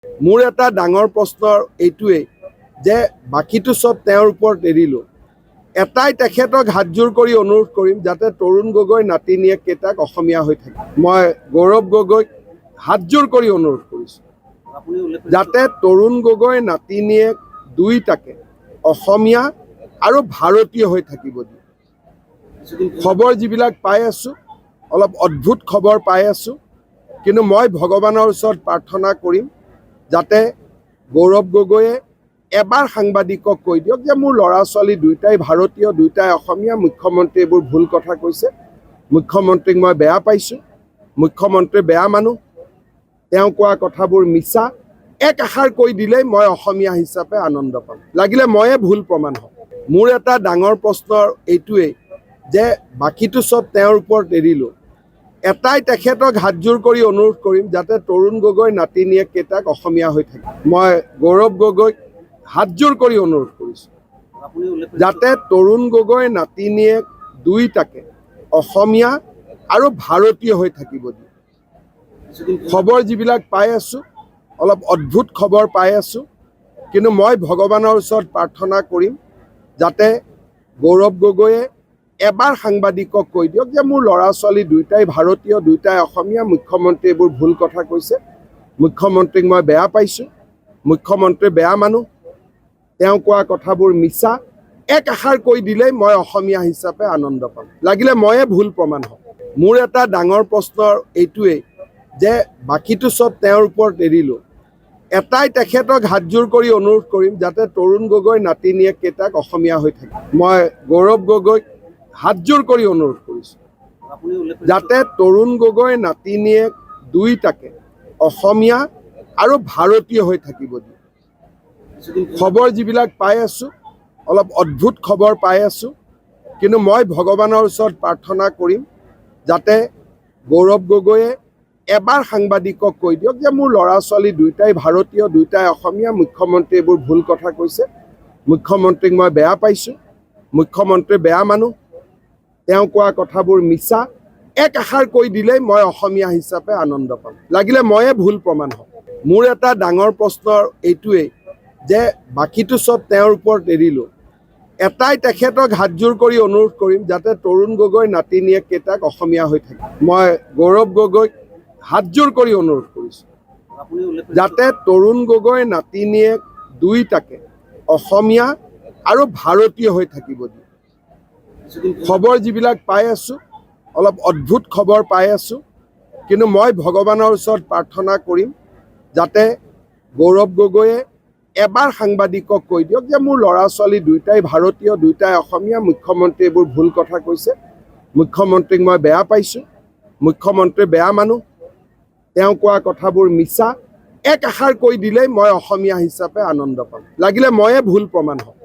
মোৰ এটা ডাঙৰ প্ৰশ্ন এইটোৱেই যে বাকীটো সব তেওঁৰ ওপৰত এৰিলোঁ। এটাই তেখেতক হাতযোৰ কৰি অনুৰোধ কৰিম যাতে তৰুণ গগৈ নাতিনীয়েককেইটাক অসমীয়া হৈ থাকে। মই গৌৰৱ গগৈক হাতযোৰ কৰি অনুৰোধ কৰিছোঁ যাতে তৰুণ গগৈ নাতিনীয়েক দুইটাকে অসমীয়া আৰু ভাৰতীয় হৈ থাকিব দিয়ে। খবৰ যিবিলাক পাই আছোঁ অলপ অদ্ভুত খবৰ পাই আছোঁ, কিন্তু মই ভগৱানৰ ওচৰত প্ৰাৰ্থনা কৰিম যাতে গৌৰৱ গগৈয়ে এবাৰ সাংবাদিকক কৈ দিয়ক যে মোৰ ল'ৰা ছোৱালী দুইটাই ভাৰতীয়, দুইটাই অসমীয়া। মুখ্যমন্ত্ৰী এইবোৰ ভুল কথা কৈছে। মুখ্যমন্ত্ৰীক মই বেয়া পাইছোঁ, মুখ্যমন্ত্ৰী বেয়া মানুহ, তেওঁ কোৱা কথাবোৰ মিছা। এক আষাৰ কৈ দিলেই মই অসমীয়া হিচাপে আনন্দ পাম, লাগিলে ময়ে ভুল প্ৰমাণ হওঁ। মোৰ এটা ডাঙৰ প্ৰশ্ন এইটোৱেই যে বাকীটো সব তেওঁৰ ওপৰত এৰিলোঁ। এটাই তেখেতক হাতযোৰ কৰি অনুৰোধ কৰিম যাতে তৰুণ গগৈ নাতিনীয়েককেইটাক অসমীয়া হৈ থাকে। মই গৌৰৱ গগৈক হাতযোৰ কৰি অনুৰোধ কৰিছোঁ যাতে তৰুণ গগৈ নাতিনীয়েক দুইটাকে অসমীয়া আৰু ভাৰতীয় হৈ থাকিব দিয়ে। খবৰ যিবিলাক পাই আছোঁ অলপ অদ্ভুত খবৰ পাই আছোঁ, কিন্তু মই ভগৱানৰ ওচৰত প্ৰাৰ্থনা কৰিম যাতে গৌৰৱ গগৈয়ে এবাৰ সাংবাদিকক কৈ দিয়ক যে মোৰ ল'ৰা ছোৱালী দুইটাই ভাৰতীয়, দুইটাই অসমীয়া। মুখ্যমন্ত্ৰী এইবোৰ ভুল কথা কৈছে। মুখ্যমন্ত্ৰীক মই বেয়া পাইছোঁ, মুখ্যমন্ত্ৰী বেয়া মানুহ, তেওঁ কোৱা কথাবোৰ মিছা। এক আষাৰ কৈ দিলেই মই অসমীয়া হিচাপে আনন্দ পাম, লাগিলে ময়ে ভুল প্ৰমাণ হওঁ। মোৰ এটা ডাঙৰ প্ৰশ্ন এইটোৱেই যে বাকীটো সব তেওঁৰ ওপৰত এৰিলোঁ। এটাই তেখেতক হাতযোৰ কৰি অনুৰোধ কৰিম যাতে তৰুণ গগৈ নাতিনীয়েককেইটাক অসমীয়া হৈ থাকে। মই গৌৰৱ গগৈক হাতযোৰ কৰি অনুৰোধ কৰিছোঁ যাতে তৰুণ গগৈ নাতিনীয়েক দুইটাকে অসমীয়া আৰু ভাৰতীয় হৈ থাকিব দিয়ে। খবৰ যিবিলাক পাই আছোঁ অলপ অদ্ভুত খবৰ পাই আছোঁ, কিন্তু মই ভগৱানৰ ওচৰত প্ৰাৰ্থনা কৰিম যাতে গৌৰৱ গগৈয়ে এবাৰ সাংবাদিকক কৈ দিয়ক যে মোৰ ল'ৰা ছোৱালী দুইটাই ভাৰতীয়, দুইটাই অসমীয়া। মুখ্যমন্ত্ৰী এইবোৰ ভুল কথা কৈছে। মুখ্যমন্ত্ৰীক মই বেয়া পাইছোঁ, মুখ্যমন্ত্ৰী বেয়া মানুহ, তেওঁ কোৱা কথাবোৰ মিছা। এক আষাৰ কৈ দিলেই মই অসমীয়া হিচাপে আনন্দ পাম, লাগিলে ময়ে ভুল প্ৰমাণ হওঁ। মোৰ এটা ডাঙৰ প্ৰশ্ন এইটোৱেই যে বাকীটো সব তেওঁৰ ওপৰত এৰিলোঁ। এটাই তেখেতক হাতযোৰ কৰি অনুৰোধ কৰিম যাতে তৰুণ গগৈ নাতিনীয়েককেইটাক অসমীয়া হৈ থাকে। মই গৌৰৱ গগৈক হাতযোৰ কৰি অনুৰোধ কৰিছোঁ যাতে তৰুণ গগৈ নাতিনীয়েক দুইটাকে অসমীয়া আৰু ভাৰতীয় হৈ থাকিব দিয়ে। খবৰ যিবিলাক পাই আছোঁ অলপ অদ্ভুত খবৰ পাই আছোঁ, কিন্তু মই ভগৱানৰ ওচৰত প্ৰাৰ্থনা কৰিম যাতে গৌৰৱ গগৈয়ে এবাৰ সাংবাদিকক কৈ দিয়ক যে মোৰ ল'ৰা ছোৱালী দুইটাই ভাৰতীয়, দুইটাই অসমীয়া। মুখ্যমন্ত্ৰী এইবোৰ ভুল কথা কৈছে। মুখ্যমন্ত্ৰীক মই বেয়া পাইছোঁ, মুখ্যমন্ত্ৰী বেয়া মানুহ, তেওঁ কোৱা কথাবোৰ মিছা। এক আষাৰ কৈ দিলেই মই অসমীয়া হিচাপে আনন্দ পাম, লাগিলে ময়ে ভুল প্ৰমাণ হওঁ।